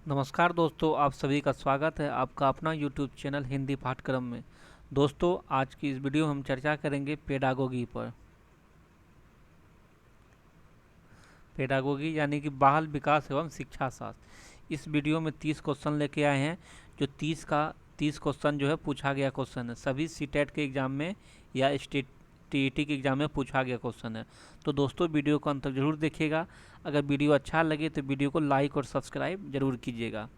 नमस्कार दोस्तों, आप सभी का स्वागत है आपका अपना यूट्यूब चैनल हिंदी पाठ्यक्रम में। दोस्तों, आज की इस वीडियो में हम चर्चा करेंगे पेडागोगी पर। पेडागोगी यानी कि बाल विकास एवं शिक्षा शास्त्र। इस वीडियो में 30 क्वेश्चन लेके आए हैं। जो 30 क्वेश्चन जो है पूछा गया क्वेश्चन है, सभी सीटेट के एग्जाम में या स्टेट टीईटी के एग्जाम में पूछा गया क्वेश्चन है। तो दोस्तों, वीडियो को अंत तक जरूर देखिएगा। अगर वीडियो अच्छा लगे तो वीडियो को लाइक और सब्सक्राइब जरूर कीजिएगा।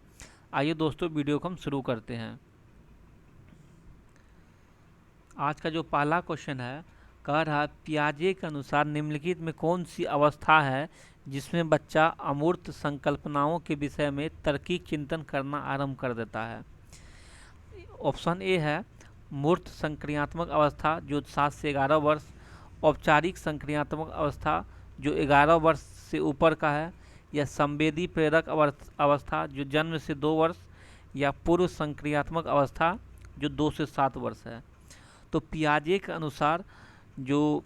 आइए दोस्तों, वीडियो को हम शुरू करते हैं। आज का जो पहला क्वेश्चन है, कह रहा है पियाजे के अनुसार निम्नलिखित में कौन सी अवस्था है जिसमें बच्चा अमूर्त संकल्पनाओं के विषय में तार्किक चिंतन करना आरंभ कर देता है। ऑप्शन ए है मूर्त संक्रियात्मक अवस्था जो 7 से 11 वर्ष, औपचारिक संक्रियात्मक अवस्था जो 11 वर्ष से ऊपर का है, या संवेदी प्रेरक अवस्था जो जन्म से 2 वर्ष, या पूर्व संक्रियात्मक अवस्था जो 2 से 7 वर्ष है। तो पियाजे के अनुसार जो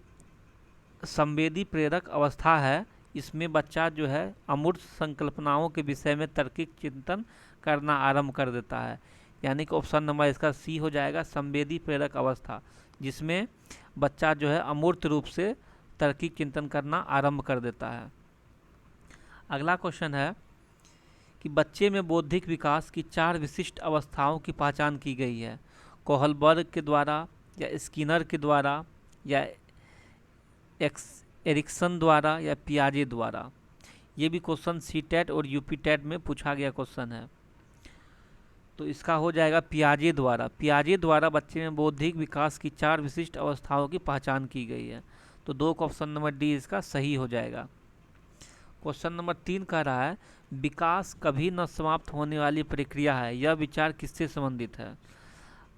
संवेदी प्रेरक अवस्था है, इसमें बच्चा जो है अमूर्त संकल्पनाओं के विषय में तार्किक चिंतन करना आरंभ कर देता है। यानी कि ऑप्शन नंबर इसका सी हो जाएगा, संवेदी प्रेरक अवस्था, जिसमें बच्चा जो है अमूर्त रूप से तार्किक चिंतन करना आरंभ कर देता है। अगला क्वेश्चन है कि बच्चे में बौद्धिक विकास की 4 विशिष्ट अवस्थाओं की पहचान की गई है। कोहलबर्ग के द्वारा, या स्किनर के द्वारा, या एरिक्सन द्वारा, या पियाजे द्वारा। ये भी क्वेश्चन सीटेट और यूपीटेट में पूछा गया क्वेश्चन है। तो इसका हो जाएगा पियाजे द्वारा। पियाजे द्वारा बच्चे में बौद्धिक विकास की 4 विशिष्ट अवस्थाओं की पहचान की गई है। तो दो का ऑप्शन नंबर डी इसका सही हो जाएगा। क्वेश्चन नंबर 3 कह रहा है विकास कभी न समाप्त होने वाली प्रक्रिया है, यह विचार किससे संबंधित है।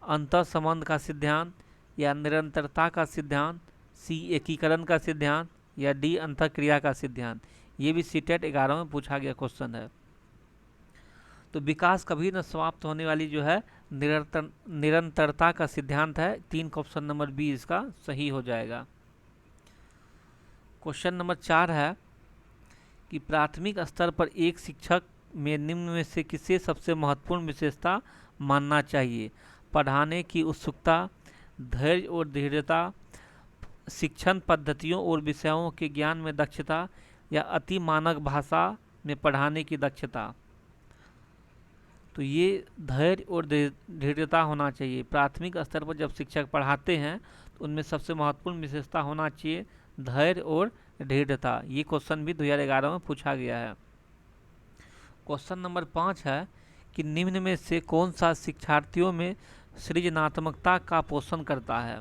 अंतर संबंध का सिद्धांत, या निरंतरता का सिद्धांत, सी एकीकरण का सिद्धांत, या डी अंतःक्रिया का सिद्धांत। ये भी सीटेट 11 में पूछा गया क्वेश्चन है। तो विकास कभी न समाप्त होने वाली जो है निरंतरता का सिद्धांत है। 3 का ऑप्शन नंबर बी इसका सही हो जाएगा। क्वेश्चन नंबर 4 है कि प्राथमिक स्तर पर एक शिक्षक में निम्न में से किसे सबसे महत्वपूर्ण विशेषता मानना चाहिए। पढ़ाने की उत्सुकता, धैर्य और दृढ़ता, शिक्षण पद्धतियों और विषयों के ज्ञान में दक्षता, या अति मानक भाषा में पढ़ाने की दक्षता। तो ये धैर्य और दृढ़ता होना चाहिए। प्राथमिक स्तर पर जब शिक्षक पढ़ाते हैं तो उनमें सबसे महत्वपूर्ण विशेषता होना चाहिए धैर्य और दृढ़ता। ये क्वेश्चन भी 2011 में पूछा गया है। क्वेश्चन नंबर 5 है कि निम्न में से कौन सा शिक्षार्थियों में सृजनात्मकता का पोषण करता है।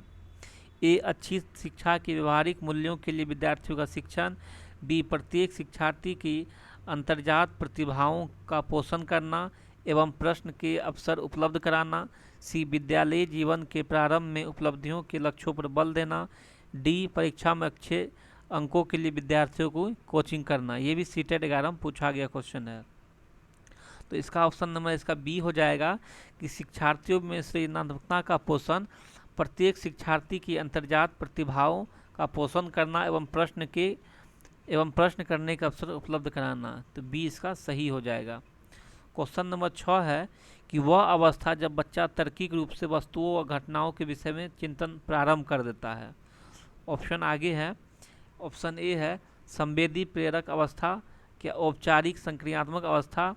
ए अच्छी शिक्षा के व्यवहारिक मूल्यों के लिए विद्यार्थियों का शिक्षण, बी प्रत्येक शिक्षार्थी की अंतर्जात प्रतिभाओं का पोषण करना एवं प्रश्न के अवसर उपलब्ध कराना, सी विद्यालय जीवन के प्रारंभ में उपलब्धियों के लक्ष्यों पर बल देना, डी परीक्षा में अच्छे अंकों के लिए विद्यार्थियों को कोचिंग करना। ये भी सीटेट 11 में पूछा गया क्वेश्चन है। तो इसका ऑप्शन नंबर इसका बी हो जाएगा कि शिक्षार्थियों में सृजनात्मकता का पोषण, प्रत्येक शिक्षार्थी की अंतर्जात प्रतिभाओं का पोषण करना एवं प्रश्न करने का अवसर उपलब्ध कराना। तो बी इसका सही हो जाएगा। क्वेश्चन नंबर 6 है कि वह अवस्था जब बच्चा तार्किक रूप से वस्तुओं और घटनाओं के विषय में चिंतन प्रारंभ कर देता है। ऑप्शन आगे है। ऑप्शन ए है संवेदी प्रेरक अवस्था, क्या औपचारिक संक्रियात्मक अवस्था,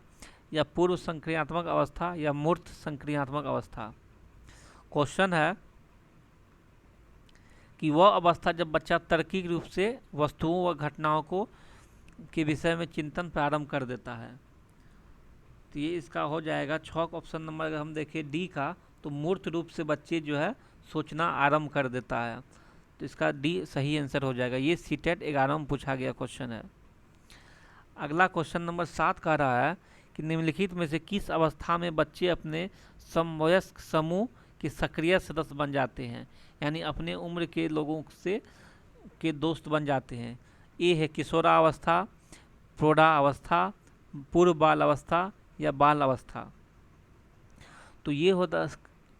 या पूर्व संक्रियात्मक अवस्था, या मूर्त संक्रियात्मक अवस्था। क्वेश्चन है कि वह अवस्था जब बच्चा तार्किक रूप से वस्तुओं व घटनाओं को के विषय में चिंतन प्रारंभ कर देता है। तो ये इसका हो जाएगा 6 का ऑप्शन नंबर। अगर हम देखें डी का, तो मूर्त रूप से बच्चे जो है सोचना आरंभ कर देता है। तो इसका डी सही आंसर हो जाएगा। ये सीटेट 11 में पूछा गया क्वेश्चन है। अगला क्वेश्चन नंबर 7 कह रहा है कि निम्नलिखित में से किस अवस्था में बच्चे अपने समवयस्क समूह के सक्रिय सदस्य बन जाते हैं, यानी अपने उम्र के लोगों से के दोस्त बन जाते हैं। ए है किशोरावस्था, प्रौढ़ावस्था, पूर्व बाल अवस्था, या बाल अवस्था। तो ये होता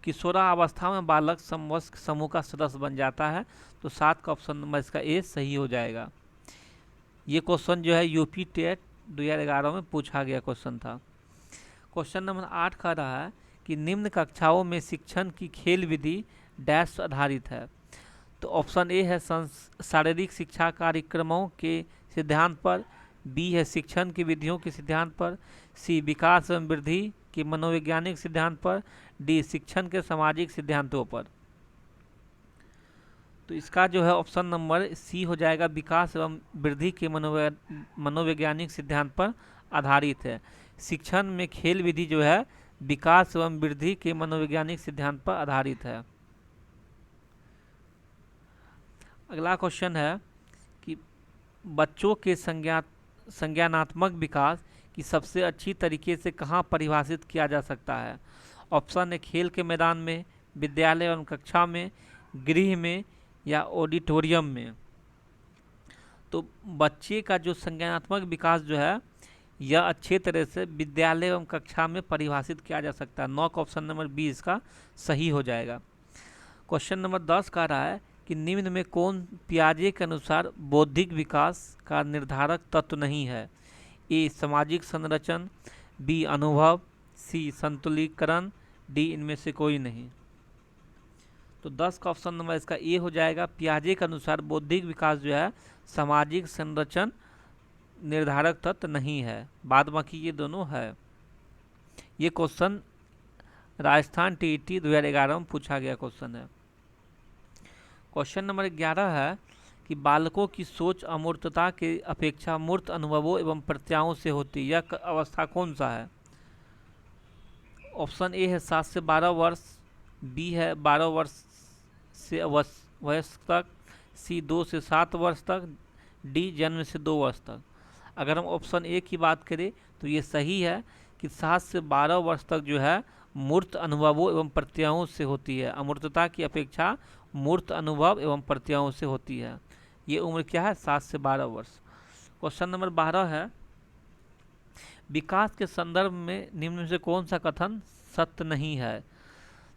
किशोरावस्था में बालक समवयस्क समूह का सदस्य बन जाता है। तो 7 का ऑप्शन नंबर इसका ए सही हो जाएगा। ये क्वेश्चन जो है यूपी टेट 2011 में पूछा गया क्वेश्चन था। क्वेश्चन नंबर 8 कह रहा है कि निम्न कक्षाओं में शिक्षण की खेल विधि डैश आधारित है। तो ऑप्शन ए है शारीरिक शिक्षा कार्यक्रमों के सिद्धांत पर, बी है शिक्षण की विधियों के सिद्धांत पर, सी विकास एवं वृद्धि के मनोवैज्ञानिक सिद्धांत पर, डी शिक्षण के सामाजिक सिद्धांतों पर। तो इसका जो है ऑप्शन नंबर सी हो जाएगा, विकास एवं वृद्धि के मनोवैज्ञानिक सिद्धांत पर आधारित है। शिक्षण में खेल विधि जो है विकास एवं वृद्धि के मनोवैज्ञानिक सिद्धांत पर आधारित है। अगला क्वेश्चन है कि बच्चों के संज्ञानात्मक विकास की सबसे अच्छी तरीके से कहाँ परिभाषित किया जा सकता है। ऑप्शन है खेल के मैदान में, विद्यालय एवं कक्षा में, गृह में या ऑडिटोरियम में। तो बच्चे का जो संज्ञानात्मक विकास जो है यह अच्छे तरह से विद्यालय एवं कक्षा में परिभाषित किया जा सकता है। 9 का ऑप्शन नंबर बी इसका सही हो जाएगा। क्वेश्चन नंबर 10 कह रहा है कि निम्न में कौन पियाजे के अनुसार बौद्धिक विकास का निर्धारक तत्व नहीं है। ए सामाजिक संरचना, बी अनुभव, सी संतुलीकरण, डी इनमें से कोई नहीं। तो 10 का ऑप्शन नंबर इसका ए हो जाएगा। पियाजे के अनुसार बौद्धिक विकास जो है सामाजिक संरचना निर्धारक तत्व नहीं है, बाद बाकी ये दोनों है। ये क्वेश्चन राजस्थान टीईटी 2011 में पूछा गया क्वेश्चन है। क्वेश्चन नंबर 11 है कि बालकों की सोच अमूर्तता के अपेक्षा मूर्त अनुभवों एवं प्रत्ययों से होती है, यह अवस्था कौन सा है। ऑप्शन ए है 7 से 12 वर्ष, बी है 12 वर्ष से वयस्क तक, सी 2 से 7 वर्ष तक, डी जन्म से 2 वर्ष तक। अगर हम ऑप्शन ए की बात करें तो ये सही है कि 7 से 12 वर्ष तक जो है मूर्त अनुभवों एवं प्रत्ययों से होती है। अमूर्तता की अपेक्षा मूर्त अनुभव एवं प्रत्ययों से होती है। ये उम्र क्या है, 7 से 12 वर्ष। क्वेश्चन नंबर 12 है विकास के संदर्भ में निम्न में से कौन सा कथन सत्य नहीं है।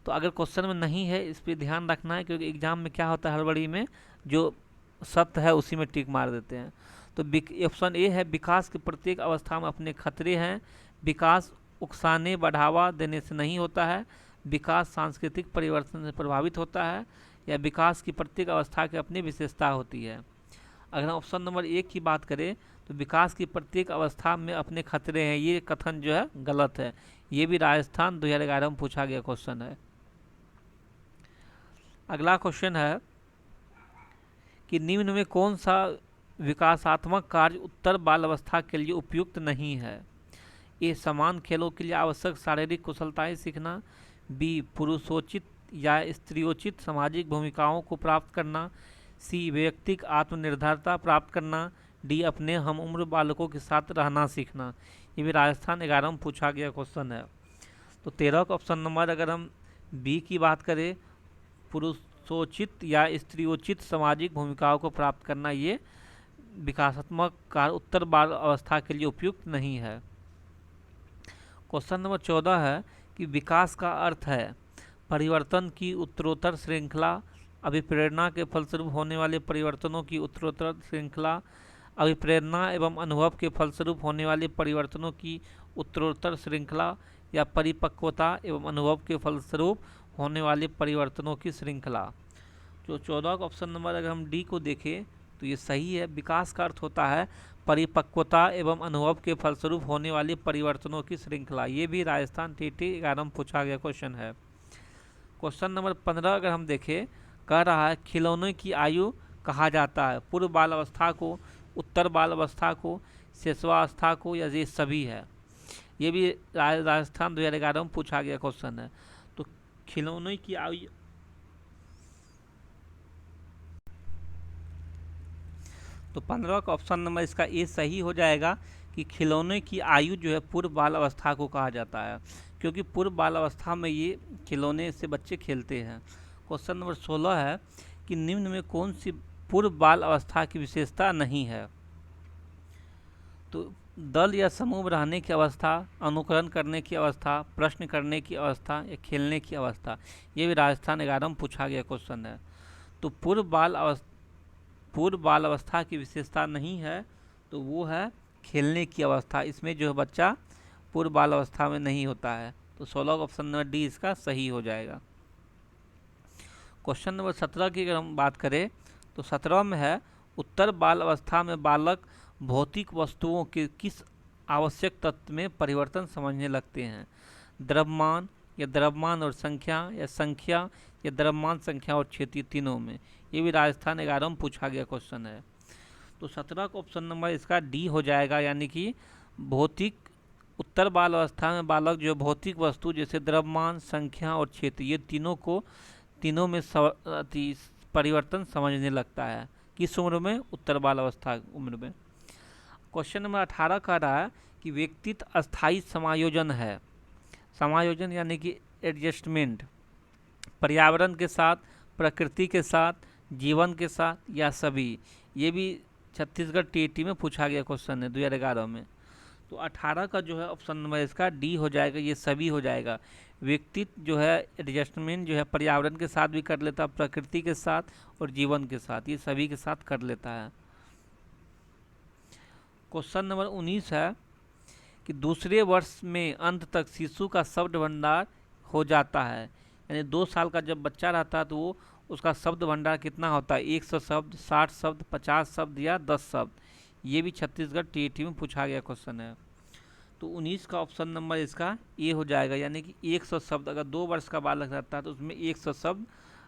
तो अगर क्वेश्चन में नहीं है इस पर ध्यान रखना है, क्योंकि एग्जाम में क्या होता है हड़बड़ी में जो सत्य है उसी में टिक मार देते हैं। तो ऑप्शन ए है विकास की प्रत्येक अवस्था में अपने खतरे हैं, विकास उकसाने बढ़ावा देने से नहीं होता है, विकास सांस्कृतिक परिवर्तन से प्रभावित होता है, या विकास की प्रत्येक अवस्था की अपनी विशेषता होती है। अगर हम ऑप्शन नंबर 1 की बात करें तो विकास की प्रत्येक अवस्था में अपने खतरे हैं, ये कथन जो है गलत है। ये भी राजस्थान 2011 में पूछा गया क्वेश्चन है। अगला क्वेश्चन है कि निम्न में कौन सा विकासात्मक कार्य उत्तर बाल अवस्था के लिए उपयुक्त नहीं है। ए समान खेलों के लिए आवश्यक शारीरिक कुशलताएं सीखना, बी पुरुषोचित या स्त्रियोचित सामाजिक भूमिकाओं को प्राप्त करना, सी वैयक्तिक आत्मनिर्भरता प्राप्त करना, डी अपने हम उम्र बालकों के साथ रहना सीखना। ये भी राजस्थान 11 में पूछा गया क्वेश्चन है। तो 13 का ऑप्शन नंबर अगर हम बी की बात करें पुरुषोचित या स्त्रियोचित सामाजिक भूमिकाओं को प्राप्त करना, ये विकासात्मक कार्य उत्तर बाल अवस्था के लिए उपयुक्त नहीं है। क्वेश्चन नंबर 14 है कि विकास का अर्थ है परिवर्तन की उत्तरोत्तर श्रृंखला, अभिप्रेरणा के फलस्वरूप होने वाले परिवर्तनों की उत्तरोत्तर श्रृंखला, अभिप्रेरणा एवं अनुभव के फलस्वरूप होने वाले परिवर्तनों की उत्तरोत्तर श्रृंखला, या परिपक्वता एवं अनुभव के फलस्वरूप होने वाले परिवर्तनों की श्रृंखला। जो 14 का ऑप्शन नंबर अगर हम डी को देखें तो ये सही है। विकास का अर्थ होता है परिपक्वता एवं अनुभव के फलस्वरूप होने वाले परिवर्तनों की श्रृंखला। ये भी राजस्थान टीटी 11 में पूछा गया क्वेश्चन है। क्वेश्चन नंबर 15 अगर हम देखें कह रहा है खिलौने की आयु कहा जाता है पूर्व बाल अवस्था को, उत्तर बाल अवस्था को, शेषवावस्था को, या ये सभी है। ये भी राजस्थान 2011 में पूछा गया क्वेश्चन है। तो खिलौने की आयु तो 15 का ऑप्शन नंबर इसका ए सही हो जाएगा कि खिलौने की आयु जो है पूर्व बाल अवस्था को कहा जाता है, क्योंकि पूर्व बाल अवस्था में ये खिलौने से बच्चे खेलते हैं। क्वेश्चन नंबर 16 है कि निम्न में कौन सी पूर्व बाल अवस्था की विशेषता नहीं है। तो दल या समूह में रहने की अवस्था, अनुकरण करने की अवस्था, प्रश्न करने की अवस्था, या खेलने की अवस्था। ये भी राजस्थान 11 में पूछा गया क्वेश्चन है। तो पूर्व बाल अवस्था की विशेषता नहीं है, तो वो है खेलने की अवस्था। इसमें जो बच्चा पूर्व बाल अवस्था में नहीं होता है। तो 16 का ऑप्शन नंबर डी इसका सही हो जाएगा। क्वेश्चन नंबर 17 की अगर हम बात करें तो 17 में है, उत्तर बाल अवस्था में बालक भौतिक वस्तुओं के किस आवश्यक तत्व में परिवर्तन समझने लगते हैं? द्रव्यमान या द्रव्यमान और संख्या, या संख्या या द्रव्यमान संख्या और क्षेत्र, तीनों में। ये भी राजस्थान 11 में पूछा गया क्वेश्चन है। तो 17 का ऑप्शन नंबर इसका डी हो जाएगा, यानी कि भौतिक, उत्तर बाल अवस्था में बालक जो भौतिक वस्तु जैसे द्रव्यमान, संख्या और क्षेत्र, ये तीनों में परिवर्तन समझने लगता है। किस उम्र में? उत्तर बाल अवस्था उम्र में। क्वेश्चन नंबर 18 कह रहा है कि व्यक्तित्व अस्थायी समायोजन है। समायोजन यानी कि एडजस्टमेंट, पर्यावरण के साथ, प्रकृति के साथ, जीवन के साथ, या सभी। ये भी छत्तीसगढ़ टीईटी में पूछा गया क्वेश्चन है 2011 में। तो 18 का जो है ऑप्शन नंबर इसका डी हो जाएगा, ये सभी हो जाएगा। व्यक्तित्व जो है एडजस्टमेंट जो है पर्यावरण के साथ भी कर लेता है, प्रकृति के साथ और जीवन के साथ, ये सभी के साथ कर लेता है। क्वेश्चन नंबर 19 है कि दूसरे वर्ष में अंत तक शिशु का शब्द भंडार हो जाता है, यानी 2 साल का जब बच्चा रहता है तो वो उसका शब्द भंडार कितना होता है? 100 शब्द, 60 शब्द, 50 शब्द या 10 शब्द। ये भी छत्तीसगढ़ टीईटी में पूछा गया क्वेश्चन है। तो 19 का ऑप्शन नंबर इसका ए हो जाएगा, यानी कि 100 शब्द। अगर 2 वर्ष का बालक रहता है तो उसमें 100 शब्द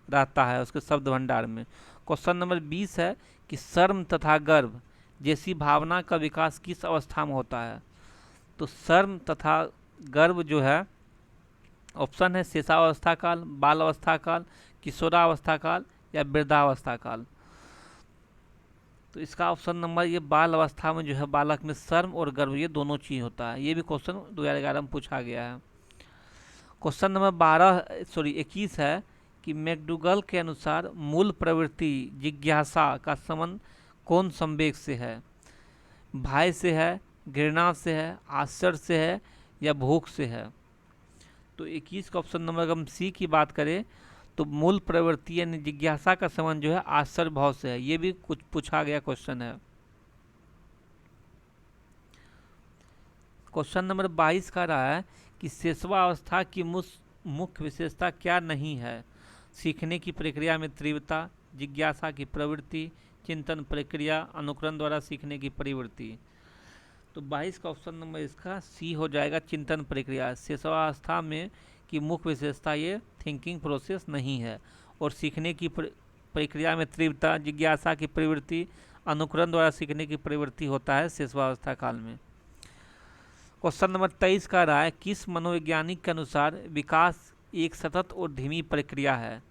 रहता है उसके शब्द भंडार में। क्वेश्चन नंबर 20 है कि शर्म तथा गर्व जैसी भावना का विकास किस अवस्था में होता है? तो शर्म तथा गर्व जो है ऑप्शन है शिशावस्था काल, बाल अवस्था काल, किशोरावस्था काल या वृद्धावस्था काल। तो इसका ऑप्शन नंबर ये बाल अवस्था में जो है बालक में शर्म और गर्व ये दोनों चीज होता है। ये भी क्वेश्चन 2011 में पूछा गया है। क्वेश्चन नंबर 21 है कि मैकडूगल के अनुसार मूल प्रवृत्ति जिज्ञासा का संबंध कौन संवेग से है? भय से है, घृणा से है, आश्चर्य से है या भूख से है? तो 21 का ऑप्शन नंबर अगर हम सी की बात करें तो मूल प्रवृत्ति यानी जिज्ञासा का संबंध जो है आश्चर्य भाव से है। ये भी कुछ पूछा गया क्वेश्चन है। क्वेश्चन नंबर 22 का रहा है कि शिशुवावस्था की मुख्य विशेषता क्या नहीं है? सीखने की प्रक्रिया में तीव्रता, जिज्ञासा की प्रवृत्ति, चिंतन प्रक्रिया, अनुकरण द्वारा सीखने की प्रवृत्ति। तो 22 का ऑप्शन नंबर इसका सी हो जाएगा, चिंतन प्रक्रिया। शिशुवावस्था में की मुख्य विशेषता ये थिंकिंग प्रोसेस नहीं है, और सीखने की प्रक्रिया में तीव्रता, जिज्ञासा की प्रवृत्ति, अनुकरण द्वारा सीखने की प्रवृत्ति होता है शिशुवावस्था काल में। क्वेश्चन नंबर 23 का रहा है किस मनोवैज्ञानिक के अनुसार विकास एक सतत और धीमी प्रक्रिया है?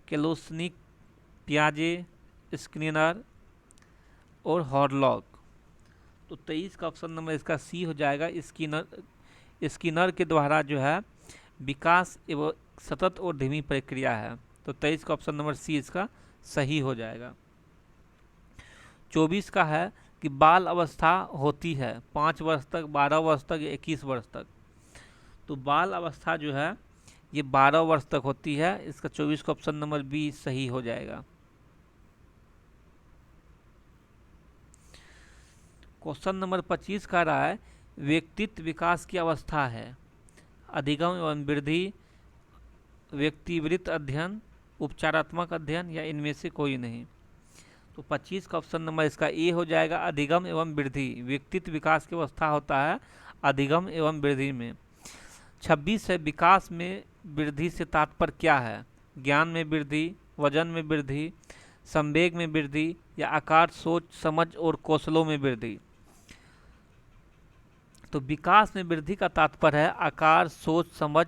केलोसनिक, पियाजे, स्किनर और हॉरलॉक। तो 23 का ऑप्शन नंबर इसका सी हो जाएगा, स्किनर के द्वारा जो है विकास एवं सतत और धीमी प्रक्रिया है। तो 23 का ऑप्शन नंबर सी इसका सही हो जाएगा। 24 का है कि बाल अवस्था होती है 5 वर्ष तक, 12 वर्ष तक या 21 वर्ष तक। तो बाल अवस्था जो है ये 12 वर्ष तक होती है। इसका 24 का ऑप्शन नंबर बी सही हो जाएगा। क्वेश्चन नंबर 25 का रहा है व्यक्तित्व विकास की अवस्था है अधिगम एवं वृद्धि, व्यक्तिवृत्त अध्ययन, उपचारात्मक अध्ययन या इनमें से कोई नहीं। तो 25 का ऑप्शन नंबर इसका ए हो जाएगा, अधिगम एवं वृद्धि। व्यक्तित्व विकास की अवस्था होता है अधिगम एवं वृद्धि में। 26 है विकास में वृद्धि से तात्पर्य क्या है? ज्ञान में वृद्धि, वजन में वृद्धि, संवेग में वृद्धि या आकार, सोच, समझ और कौशलों में वृद्धि। तो विकास में वृद्धि का तात्पर्य है आकार, सोच, समझ,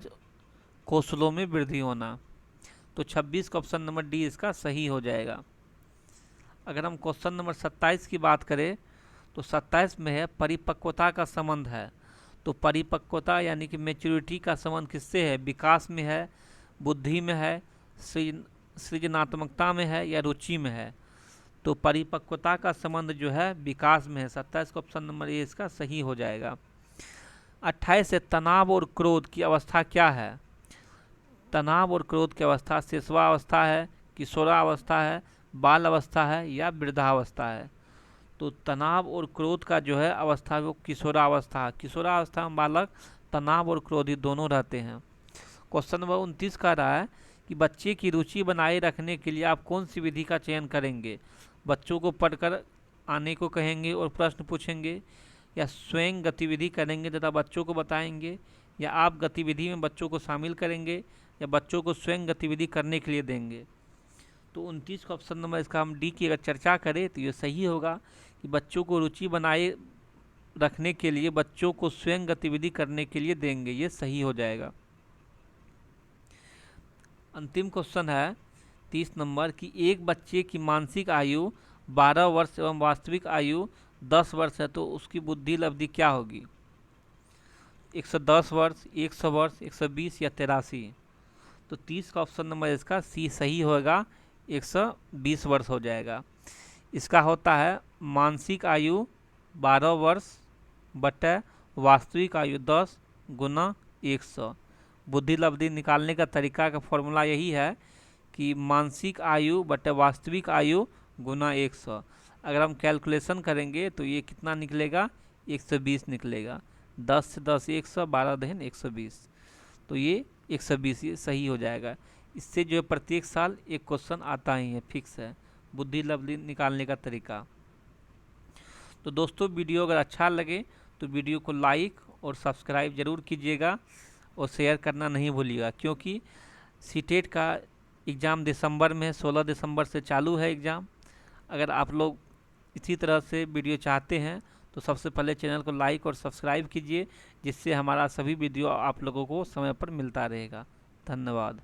कौशलों में वृद्धि होना। तो 26 का ऑप्शन नंबर डी इसका सही हो जाएगा। अगर हम क्वेश्चन नंबर 27 की बात करें तो 27 में है परिपक्वता का संबंध है। तो परिपक्वता यानी कि मैच्योरिटी का संबंध किससे है? विकास में है, बुद्धि में है, सृजनात्मकता में है या रुचि में है? तो परिपक्वता का संबंध जो है विकास में है। 27 का ऑप्शन नंबर ए इसका सही हो जाएगा। 28 से तनाव और क्रोध की अवस्था क्या है? तनाव और क्रोध की अवस्था शिशुवावस्था है, किशोरावस्था है, बाल अवस्था है या वृद्धावस्था है? तो तो तनाव और क्रोध का जो है अवस्था वो किशोरावस्था, किशोरावस्था में बालक तनाव और क्रोधित दोनों रहते हैं। क्वेश्चन नंबर 29 कह रहा है कि बच्चे की रुचि बनाए रखने के लिए आप कौन सी विधि का चयन करेंगे? बच्चों को पढ़कर आने को कहेंगे और प्रश्न पूछेंगे, या स्वयं गतिविधि करेंगे तथा बच्चों को बताएंगे, या आप गतिविधि में बच्चों को शामिल करेंगे, या बच्चों को स्वयं गतिविधि करने के लिए देंगे? तो 29 का ऑप्शन नंबर इसका हम डी की अगर चर्चा करें तो ये सही होगा कि बच्चों को रुचि बनाए रखने के लिए बच्चों को स्वयं गतिविधि करने के लिए देंगे, ये सही हो जाएगा। अंतिम क्वेश्चन है 30 नंबर कि एक बच्चे की मानसिक आयु 12 वर्ष एवं वास्तविक आयु 10 वर्ष है, तो उसकी बुद्धि लब्धि क्या होगी? 110 वर्ष, 100 वर्ष, 120 या 83? तो 30 का ऑप्शन नंबर इसका सी सही होगा, 120 वर्ष हो जाएगा। इसका होता है मानसिक आयु 12 वर्ष बटे वास्तविक आयु 10 गुना 100। बुद्धि लब्धि निकालने का तरीका का फॉर्मूला यही है कि मानसिक आयु बटे वास्तविक आयु गुना 100। अगर हम कैलकुलेशन करेंगे तो ये कितना निकलेगा? 120 निकलेगा। 10 से 10 100, 12 दहन 120, तो ये 120 ये सही हो जाएगा। इससे जो है प्रत्येक साल एक क्वेश्चन आता ही है, फिक्स है, बुद्धि लब्धि निकालने का तरीका। तो दोस्तों वीडियो अगर अच्छा लगे तो वीडियो को लाइक और सब्सक्राइब जरूर कीजिएगा और शेयर करना नहीं भूलिएगा, क्योंकि सीटेट का एग्ज़ाम दिसंबर में 16 दिसंबर से चालू है एग्ज़ाम। अगर आप लोग इसी तरह से वीडियो चाहते हैं तो सबसे पहले चैनल को लाइक और सब्सक्राइब कीजिए, जिससे हमारा सभी वीडियो आप लोगों को समय पर मिलता रहेगा। धन्यवाद।